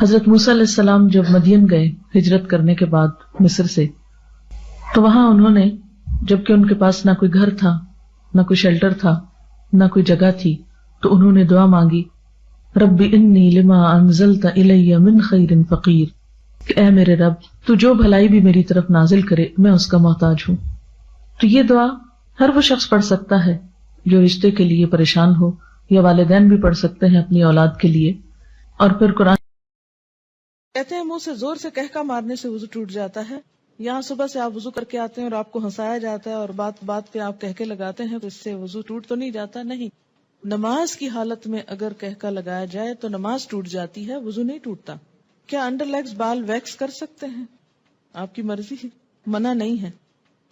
حضرت موسیٰ علیہ السلام جب مدین گئے ہجرت کرنے کے بعد مصر سے، تو وہاں انہوں نے، جبکہ ان کے پاس نہ کوئی گھر تھا، نہ کوئی شیلٹر تھا، نہ کوئی جگہ تھی، تو انہوں نے دعا مانگی، رب انی لما انزلت الی من خیر فقیر، کہ اے میرے رب تو جو بھلائی بھی میری طرف نازل کرے میں اس کا محتاج ہوں۔ تو یہ دعا ہر وہ شخص پڑھ سکتا ہے جو رشتے کے لیے پریشان ہو، یا والدین بھی پڑھ سکتے ہیں اپنی اولاد کے لیے۔ اور پھر قرآن کہتے ہیں منہ سے زور سے کہکا مارنے سے وضو ٹوٹ جاتا ہے۔ یہاں صبح سے آپ وضو کر کے آتے ہیں اور آپ کو ہنسایا جاتا ہے اور بات بات پہ آپ کہکے لگاتے ہیں تو اس سے وضو ٹوٹ تو نہیں جاتا، نہیں۔ نماز کی حالت میں اگر کہکا لگایا جائے تو نماز ٹوٹ جاتی ہے، وضو نہیں ٹوٹتا۔ کیا انڈر لیگز بال ویکس کر سکتے ہیں؟ آپ کی مرضی، منع نہیں ہے۔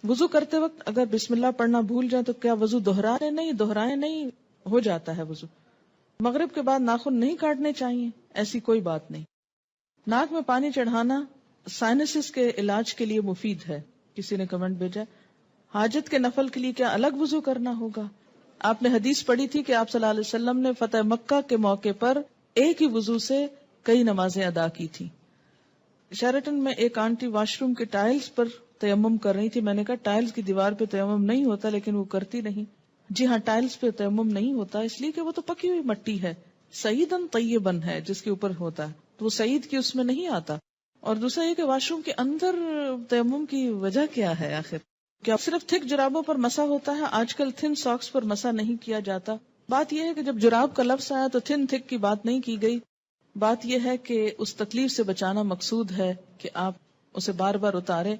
وضو کرتے وقت اگر بسم اللہ پڑھنا بھول جائے تو کیا وضو دہرائے نہیں، ہو جاتا ہے وضو۔ مغرب کے بعد ناخن نہیں کاٹنے چاہیے، ایسی کوئی بات نہیں۔ ناک میں پانی چڑھانا سائنسز کے علاج کے لیے مفید ہے، کسی نے کمنٹ بھیجا۔ حاجت کے نفل کے لیے کیا الگ وضو کرنا ہوگا؟ آپ نے حدیث پڑھی تھی کہ آپ صلی اللہ علیہ وسلم نے فتح مکہ کے موقع پر ایک ہی وضو سے کئی نمازیں ادا کی تھی۔ شیرٹن میں ایک آنٹی واش روم کے ٹائلز پر تیمم کر رہی تھی۔ میں نے کہا ٹائلز کی دیوار پہ تیمم نہیں ہوتا، لیکن وہ کرتی نہیں۔ جی ہاں، ٹائلز پہ تیمم نہیں ہوتا اس لیے کہ وہ تو پکی ہوئی مٹی ہے، سعیدن طیبن ہے جس کے اوپر ہوتا ہے، تو وہ سعید کی اس میں نہیں آتا۔ اور دوسرا یہ کہ واش روم کے اندر تیمم کی وجہ کیا ہے آخر؟ کیا صرف تھک جرابوں پر مسا ہوتا ہے؟ آج کل تھن ساکس پر مسا نہیں کیا جاتا۔ بات یہ ہے کہ جب جراب کا لفظ آیا تو تھن تھک کی بات نہیں کی گئی۔ بات یہ ہے کہ اس تکلیف سے بچانا مقصود ہے کہ آپ اسے بار بار اتارے۔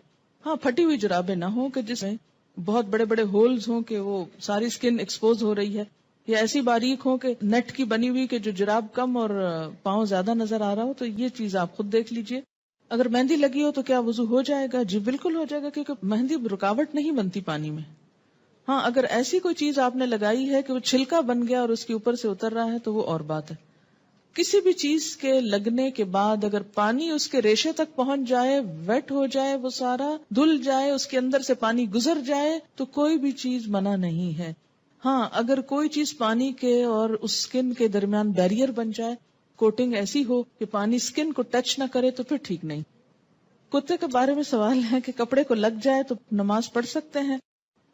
ہاں، پھٹی ہوئی جرابیں نہ ہوں کہ جس میں بہت بڑے بڑے ہولز ہوں کہ وہ ساری سکن ایکسپوز ہو رہی ہے، یا ایسی باریک ہو کہ نیٹ کی بنی ہوئی کہ جو جراب کم اور پاؤں زیادہ نظر آ رہا ہو، تو یہ چیز آپ خود دیکھ لیجئے۔ اگر مہندی لگی ہو تو کیا وضو ہو جائے گا؟ جی بالکل ہو جائے گا، کیونکہ مہندی رکاوٹ نہیں بنتی پانی میں۔ ہاں، اگر ایسی کوئی چیز آپ نے لگائی ہے کہ وہ چھلکا بن گیا اور اس کے اوپر سے اتر رہا ہے تو وہ اور بات ہے۔ کسی بھی چیز کے لگنے کے بعد اگر پانی اس کے ریشے تک پہنچ جائے، ویٹ ہو جائے، وہ سارا دھل جائے، اس کے اندر سے پانی گزر جائے، تو کوئی بھی چیز منع نہیں ہے۔ ہاں، اگر کوئی چیز پانی کے اور اس سکن کے درمیان بیریئر بن جائے، کوٹنگ ایسی ہو کہ پانی سکن کو ٹچ نہ کرے، تو پھر ٹھیک نہیں۔ کتے کے بارے میں سوال ہے کہ کپڑے کو لگ جائے تو نماز پڑھ سکتے ہیں؟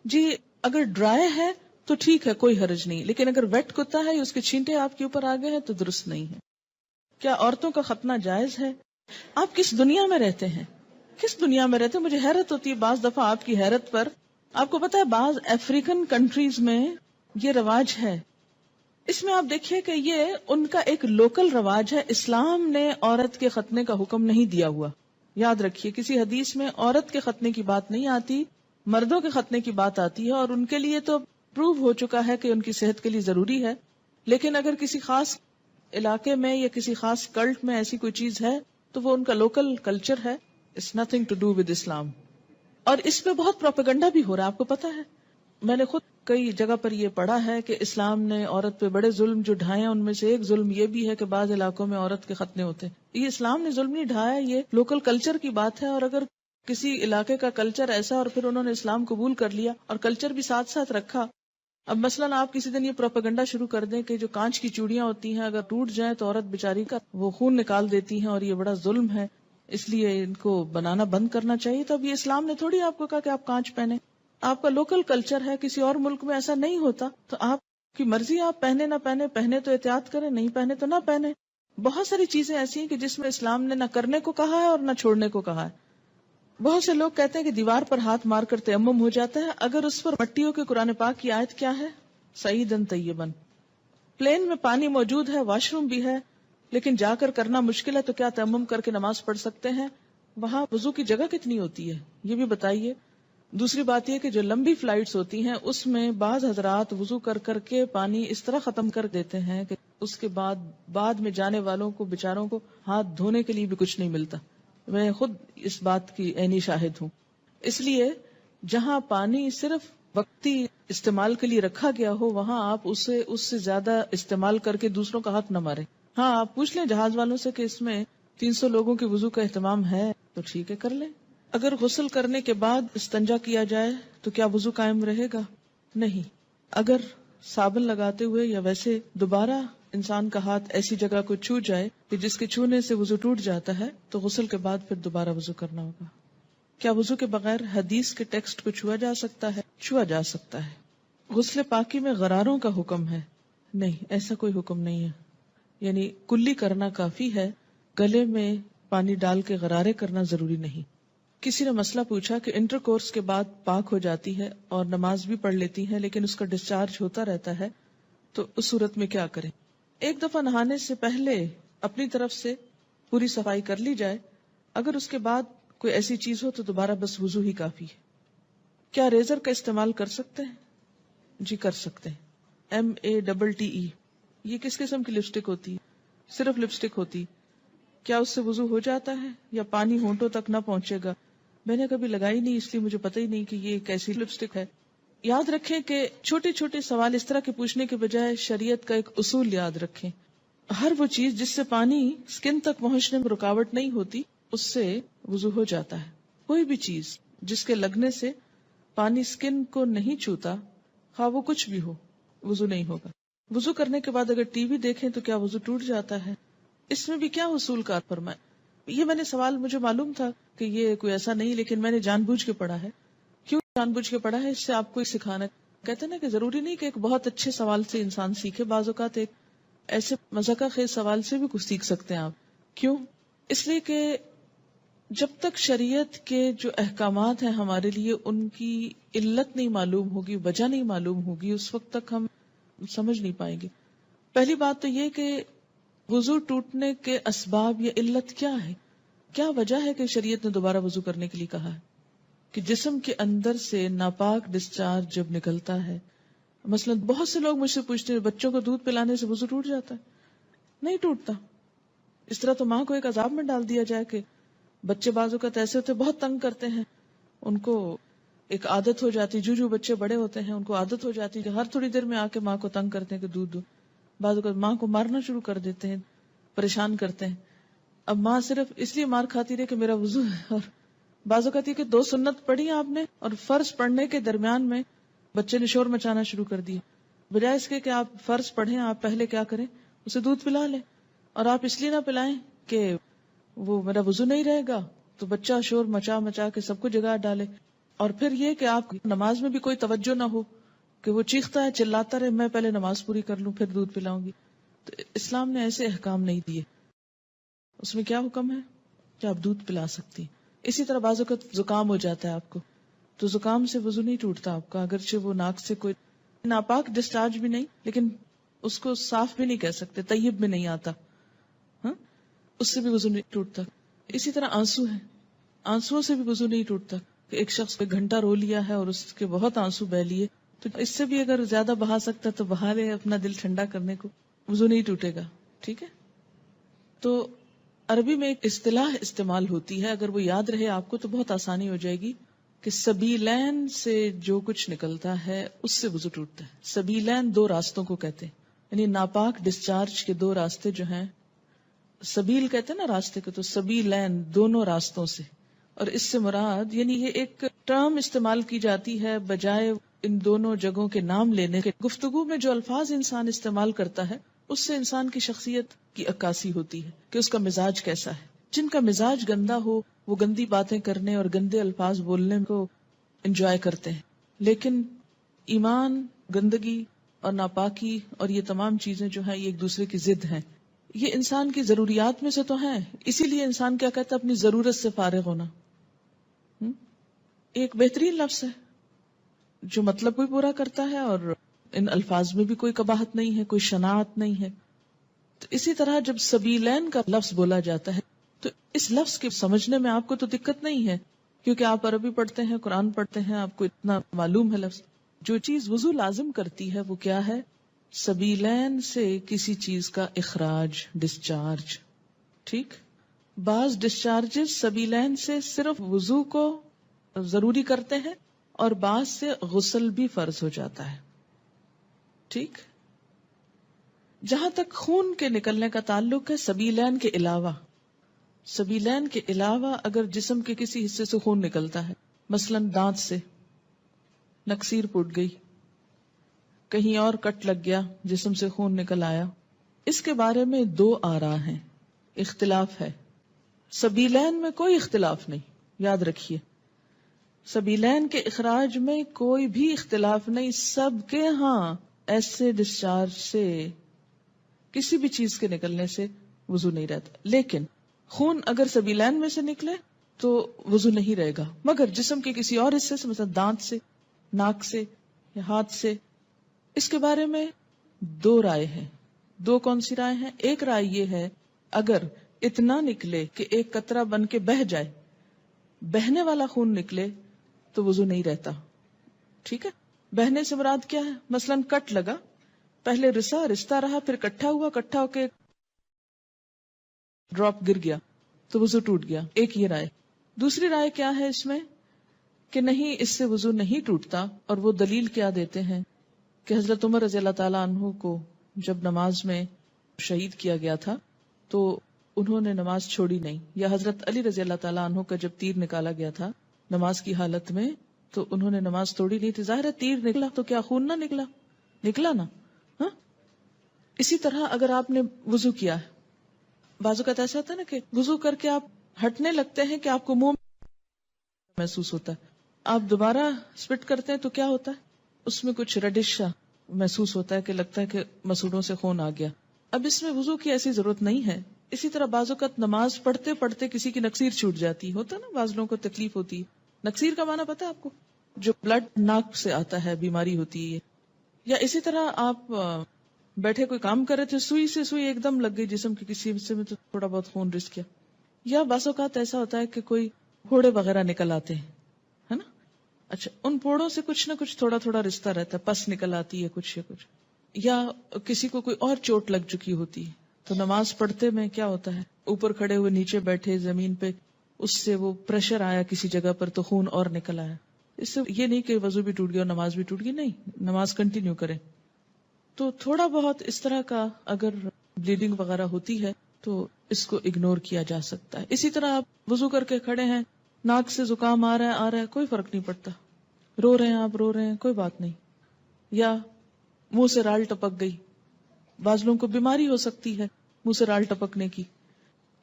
جی، اگر ڈرائی ہے تو ٹھیک ہے، کوئی حرج نہیں، لیکن اگر ویٹ کتا ہے یا اس کے چھینٹے آپ کے اوپر آ گئے ہیں تو درست نہیں ہے۔ کیا عورتوں کا ختنہ جائز ہے؟ آپ کس دنیا میں رہتے ہیں؟ کس دنیا میں رہتے ہیں؟ مجھے حیرت ہوتی ہے بعض دفعہ آپ کی حیرت پر۔ آپ کو پتا ہے بعض افریقن کنٹریز میں یہ رواج ہے۔ اس میں آپ دیکھیے کہ یہ ان کا ایک لوکل رواج ہے۔ اسلام نے عورت کے ختنے کا حکم نہیں دیا ہوا۔ یاد رکھیے، کسی حدیث میں عورت کے ختنے کی بات نہیں آتی، مردوں کے ختنے کی بات آتی ہے، اور ان کے لیے تو پروو ہو چکا ہے کہ ان کی صحت کے لیے ضروری ہے۔ لیکن اگر کسی خاص علاقے میں یا کسی خاص کلٹ میں ایسی کوئی چیز ہے تو وہ ان کا لوکل کلچر ہے، it's nothing to do with Islam. اور اس پہ بہت پروپیگنڈا بھی ہو رہا ہے، آپ کو پتا ہے۔ میں نے خود کئی جگہ پر یہ پڑھا ہے کہ اسلام نے عورت پہ بڑے ظلم جو ڈھائے ہیں، ان میں سے ایک ظلم یہ بھی ہے کہ بعض علاقوں میں عورت کے ختنے ہوتے ہیں۔ یہ اسلام نے ظلم نہیں ڈھایا، یہ لوکل کلچر کی بات ہے۔ اور اگر کسی علاقے کا کلچر ایسا اور پھر انہوں نے اسلام قبول کر لیا اور کلچر بھی ساتھ ساتھ رکھا، اب مثلاً آپ کسی دن یہ پروپیگنڈا شروع کر دیں کہ جو کانچ کی چوڑیاں ہوتی ہیں اگر ٹوٹ جائیں تو عورت بیچاری کا وہ خون نکال دیتی ہیں اور یہ بڑا ظلم ہے، اس لیے ان کو بنانا بند کرنا چاہیے، تو اب یہ اسلام نے تھوڑی آپ کو کہا کہ آپ کانچ پہنے۔ آپ کا لوکل کلچر ہے، کسی اور ملک میں ایسا نہیں ہوتا، تو آپ کی مرضی، آپ پہنے نہ پہنے، پہنے تو احتیاط کریں، نہیں پہنے تو نہ پہنے۔ بہت ساری چیزیں ایسی ہیں کہ جس میں اسلام نے نہ کرنے کو کہا ہے اور نہ چھوڑنے کو کہا ہے۔ بہت سے لوگ کہتے ہیں کہ دیوار پر ہاتھ مار کر تیمم ہو جاتا ہے، اگر اس پر مٹیوں کے قرآن پاک کی آیت کیا ہے؟ سعیدن طیبن۔ پلین میں پانی موجود ہے، واش روم بھی ہے، لیکن جا کر کرنا مشکل ہے، تو کیا تیمم کر کے نماز پڑھ سکتے ہیں؟ وہاں وضو کی جگہ کتنی ہوتی ہے یہ بھی بتائیے۔ دوسری بات یہ کہ جو لمبی فلائٹس ہوتی ہیں اس میں بعض حضرات وضو کر کر کے پانی اس طرح ختم کر دیتے ہیں کہ اس کے بعد میں جانے والوں کو بیچاروں کو ہاتھ دھونے کے لیے بھی کچھ نہیں ملتا۔ میں خود اس بات کی عینی شاہد ہوں۔ اس لیے جہاں پانی صرف وقتی استعمال کے لیے رکھا گیا ہو وہاں آپ اس سے زیادہ استعمال کر کے دوسروں کا حق نہ مارے۔ ہاں، آپ پوچھ لیں جہاز والوں سے کہ اس میں 300 لوگوں کے وضو کا اہتمام ہے تو ٹھیک ہے، کر لیں۔ اگر غسل کرنے کے بعد استنجا کیا جائے تو کیا وضو قائم رہے گا؟ نہیں۔ اگر صابن لگاتے ہوئے یا ویسے دوبارہ انسان کا ہاتھ ایسی جگہ کو چھو جائے کہ جس کے چھونے سے وضو ٹوٹ جاتا ہے تو غسل کے بعد پھر دوبارہ وضو کرنا ہوگا. کیا وضو کے بغیر حدیث کے ٹیکسٹ کو چھوا جا سکتا ہے؟ چھوا جا سکتا ہے. غسل پاکی میں غراروں کا حکم ہے؟ نہیں، ایسا کوئی حکم نہیں ہے. یعنی کلی کرنا کافی ہے، گلے میں پانی ڈال کے غرارے کرنا ضروری نہیں. کسی نے مسئلہ پوچھا کہ انٹر کورس کے بعد پاک ہو جاتی ہے اور نماز بھی پڑھ لیتی ہے لیکن اس کا ڈسچارج ہوتا رہتا ہے، تو اس صورت میں کیا کریں؟ ایک دفعہ نہانے سے پہلے اپنی طرف سے پوری صفائی کر لی جائے. اگر اس کے بعد کوئی ایسی چیز ہو تو دوبارہ بس وضو ہی کافی ہے. کیا ریزر کا استعمال کر سکتے ہیں؟ جی کر سکتے ہیں. MATTE یہ کس قسم کی لپسٹک ہوتی ہے؟ صرف لپسٹک ہوتی. کیا اس سے وضو ہو جاتا ہے یا پانی ہونٹوں تک نہ پہنچے گا؟ میں نے کبھی لگائی نہیں، اس لیے مجھے پتہ ہی نہیں کہ یہ ایک ایسی لپسٹک ہے. یاد رکھیں کہ چھوٹے چھوٹے سوال اس طرح کے پوچھنے کے بجائے شریعت کا ایک اصول یاد رکھیں. ہر وہ چیز جس سے پانی سکن تک پہنچنے میں رکاوٹ نہیں ہوتی اس سے وضو ہو جاتا ہے. کوئی بھی چیز جس کے لگنے سے پانی سکن کو نہیں چھوتا، خواہ وہ کچھ بھی ہو، وضو نہیں ہوگا. وضو کرنے کے بعد اگر ٹی وی دیکھیں تو کیا وضو ٹوٹ جاتا ہے؟ اس میں بھی کیا اصول کار فرمائے؟ یہ میں نے سوال، مجھے معلوم تھا کہ یہ کوئی ایسا نہیں، لیکن میں نے جان بوجھ کے پڑھا ہے. کیوں جان بوجھ کے پڑھا ہے؟ اس سے آپ کو سکھانا. کہتے ہیں نا کہ ضروری نہیں کہ ایک بہت اچھے سوال سے انسان سیکھے، بعض اوقات ایک ایسے مذاقہ خیز سوال سے بھی کچھ سیکھ سکتے ہیں آپ. کیوں؟ اس لیے کہ جب تک شریعت کے جو احکامات ہیں ہمارے لیے ان کی علت نہیں معلوم ہوگی، وجہ نہیں معلوم ہوگی، اس وقت تک ہم سمجھ نہیں پائیں گے. پہلی بات تو یہ کہ وضو ٹوٹنے کے اسباب یا علت کیا ہے؟ کیا وجہ ہے کہ شریعت نے دوبارہ وضو کرنے کے لیے کہا ہے؟ کہ جسم کے اندر سے ناپاک ڈسچارج جب نکلتا ہے، مثلا بہت سے لوگ مجھ سے پوچھتے ہیں بچوں کو دودھ پلانے سے وضو ٹوٹ جاتا ہے؟ نہیں ٹوٹتا. اس طرح تو ماں کو ایک عذاب میں ڈال دیا جائے کہ بچے بعض اوقات ایسے ہوتے بہت تنگ کرتے ہیں، ان کو ایک عادت ہو جاتی، جو بچے بڑے ہوتے ہیں ان کو عادت ہو جاتی کہ ہر تھوڑی دیر میں آ کے ماں کو تنگ کرتے ہیں کہ دودھ دو. بعض اوقات ماں کو مارنا شروع کر دیتے ہیں، پریشان کرتے ہیں. اب ماں صرف اس لیے مار کھاتی رہے کہ میرا وضو ہے. اور بعض اوقات یہ کہ 2 سنت پڑھی آپ نے اور فرض پڑھنے کے درمیان میں بچے نے شور مچانا شروع کر دیا. بجائے اس کے کہ آپ فرض پڑھیں، آپ پہلے کیا کریں، اسے دودھ پلا لیں. اور آپ اس لیے نہ پلائیں کہ وہ میرا وضو نہیں رہے گا تو بچہ شور مچا مچا کے سب کو جگا ڈالے. اور پھر یہ کہ آپ نماز میں بھی کوئی توجہ نہ ہو کہ وہ چیختا ہے چلاتا رہے، میں پہلے نماز پوری کر لوں پھر دودھ پلاؤں گی. تو اسلام نے ایسے احکام نہیں دیے. اس میں کیا حکم ہے کہ آپ دودھ پلا سکتی. اسی طرح بعض اوقات زکام ہو جاتا ہے آپ کو، تو زکام سے وضو نہیں ٹوٹتا آپ کا، اگرچہ وہ ناک سے کوئی ناپاک ڈسچارج بھی نہیں، لیکن اس کو صاف بھی نہیں کہہ سکتے، طیب میں نہیں آتا، ہاں اس سے بھی وضو نہیں ٹوٹتا. اسی طرح آنسو ہے، آنسوؤں سے بھی وضو نہیں ٹوٹتا. کہ ایک شخص ایک گھنٹہ رو لیا ہے اور اس کے بہت آنسو بہ لیے، تو اس سے بھی اگر زیادہ بہا سکتا تو بہا لے اپنا دل ٹھنڈا کرنے کو، وضو نہیں ٹوٹے گا. ٹھیک ہے. تو عربی میں ایک اصطلاح استعمال ہوتی ہے، اگر وہ یاد رہے آپ کو تو بہت آسانی ہو جائے گی، کہ سبیلین سے جو کچھ نکلتا ہے اس سے وضو ٹوٹتا ہے. سبیلین 2 راستوں کو کہتے ہیں، یعنی ناپاک ڈسچارج کے 2 راستے جو ہیں، سبیل کہتے ہیں نا راستے کو، تو سبیلین دونوں راستوں سے. اور اس سے مراد یعنی یہ ایک ٹرم استعمال کی جاتی ہے بجائے ان دونوں جگہوں کے نام لینے کے. گفتگو میں جو الفاظ انسان استعمال کرتا ہے اس سے انسان کی شخصیت کی عکاسی ہوتی ہے کہ اس کا مزاج کیسا ہے. جن کا مزاج گندا ہو وہ گندی باتیں کرنے اور گندے الفاظ بولنے کو انجوائے کرتے ہیں، لیکن ایمان، گندگی اور ناپاکی اور یہ تمام چیزیں جو ہیں یہ ایک دوسرے کی ضد ہیں. یہ انسان کی ضروریات میں سے تو ہیں، اسی لیے انسان کیا کہتا ہے، اپنی ضرورت سے فارغ ہونا. ایک بہترین لفظ ہے جو مطلب بھی پورا کرتا ہے اور ان الفاظ میں بھی کوئی قباحت نہیں ہے، کوئی شناعت نہیں ہے. تو اسی طرح جب سبیلین کا لفظ بولا جاتا ہے تو اس لفظ کے سمجھنے میں آپ کو تو دقت نہیں ہے، کیونکہ آپ عربی پڑھتے ہیں، قرآن پڑھتے ہیں، آپ کو اتنا معلوم ہے لفظ. جو چیز وضو لازم کرتی ہے وہ کیا ہے؟ سبیلین سے کسی چیز کا اخراج، ڈسچارج. ٹھیک. بعض ڈسچارجز سبیلین سے صرف وضو کو ضروری کرتے ہیں اور بعض سے غسل بھی فرض ہو جاتا ہے. ٹھیک. جہاں تک خون کے نکلنے کا تعلق ہے، سبیلین کے علاوہ اگر جسم کے کسی حصے سے خون نکلتا ہے، مثلا دانت سے نکسیر پھوٹ گئی، کہیں اور کٹ لگ گیا، جسم سے خون نکل آیا، اس کے بارے میں دو آراء ہیں، اختلاف ہے. سبیلین میں کوئی اختلاف نہیں، یاد رکھیے، سبیلین کے اخراج میں کوئی بھی اختلاف نہیں. سب کے ہاں ایسے ڈسچارج سے، کسی بھی چیز کے نکلنے سے وضو نہیں رہتا. لیکن خون اگر سبیلین میں سے نکلے تو وضو نہیں رہے گا، مگر جسم کے کسی اور حصے سے، مثلا دانت سے، ناک سے یا ہاتھ سے. اس کے بارے میں دو رائے ہیں. دو کون سی رائے ہیں؟ ایک رائے یہ ہے اگر اتنا نکلے کہ ایک قطرہ بن کے بہہ جائے، بہنے والا خون نکلے تو وضو نہیں رہتا. ٹھیک ہے، بہنے سے مراد کیا ہے؟ مثلا کٹ لگا، پہلے رستا رہا، پھر کٹھا ہوا، کٹھا ہو کے ڈراپ گر گیا تو وضو ٹوٹ گیا. ایک یہ رائے. دوسری رائے کیا ہے اس میں کہ نہیں، اس سے وضو نہیں ٹوٹتا. اور وہ دلیل کیا دیتے ہیں کہ حضرت عمر رضی اللہ تعالیٰ عنہ کو جب نماز میں شہید کیا گیا تھا تو انہوں نے نماز چھوڑی نہیں. یا حضرت علی رضی اللہ تعالیٰ عنہ کا جب تیر نکالا گیا تھا نماز کی حالت میں تو انہوں نے نماز توڑی نہیں تھی. ظاہر ہے تیر نکلا تو کیا خون نہ نکلا؟ نکلا نا. ہاں، اسی طرح اگر آپ نے وضو کیا ہے، بعض اوقات ایسا ہوتا ہے نا کہ وضو کر کے آپ ہٹنے لگتے ہیں کہ آپ کو منہ محسوس ہوتا ہے، آپ دوبارہ اسپٹ کرتے ہیں تو کیا ہوتا ہے؟ اس میں کچھ ریڈش محسوس ہوتا ہے کہ لگتا ہے کہ مسوڑوں سے خون آ گیا. اب اس میں وضو کی ایسی ضرورت نہیں ہے. اسی طرح بعض اوقات نماز پڑھتے پڑھتے کسی کی نکسیر چھوٹ جاتی ہوتا ہے نا، بعض لوگوں کو تکلیف ہوتی ہے. نکسیر کا معنی پتا ہے آپ کو؟ جو بلڈ ناک سے آتا ہے، بیماری ہوتی ہے. یا اسی طرح آپ بیٹھے کوئی کام کر رہے تھے، سوئی سے سوئی ایک دم لگ گئی جسم کے کسی حصے میں تو تھوڑا بہت خون رس گیا. یا بعض اوقات ایسا ہوتا ہے کہ کوئی پھوڑے وغیرہ نکل آتے ہیں، ہے نا. اچھا، ان پھوڑوں سے کچھ نہ کچھ تھوڑا تھوڑا رشتہ رہتا ہے، پس نکل آتی ہے کچھ یا کچھ. یا کسی کو کوئی اور چوٹ لگ چکی ہوتی ہے تو نماز پڑھتے میں کیا ہوتا ہے، اوپر کھڑے ہوئے نیچے بیٹھے زمین پہ، اس سے وہ پریشر آیا کسی جگہ پر تو خون اور نکل آیا. اس سے یہ نہیں کہ وضو بھی ٹوٹ گیا اور نماز بھی ٹوٹ گئی، نہیں، نماز کنٹینیو کریں. تو تھوڑا بہت اس طرح کا اگر بلیڈنگ وغیرہ ہوتی ہے تو اس کو اگنور کیا جا سکتا ہے. اسی طرح آپ وضو کر کے کھڑے ہیں، ناک سے زکام آ رہا ہے، کوئی فرق نہیں پڑتا. رو رہے ہیں آپ، رو رہے ہیں، کوئی بات نہیں. یا منہ سے رال ٹپک گئی، بعض لوگوں کو بیماری ہو سکتی ہے منہ سے رال ٹپکنے کی،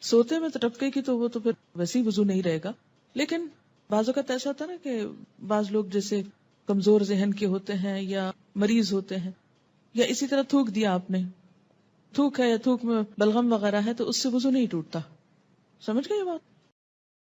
سوتے میں تو ٹپکے کی تو وہ تو پھر ویسے ہی وضو نہیں رہے گا. لیکن بعض اوقات ایسا ہوتا ہے نا کہ بعض لوگ جیسے کمزور ذہن کے ہوتے ہیں یا مریض ہوتے ہیں، یا اسی طرح تھوک دیا آپ نے، تھوک ہے یا تھوک میں بلغم وغیرہ ہے تو اس سے وضو نہیں ٹوٹتا. سمجھ گئے یہ بات؟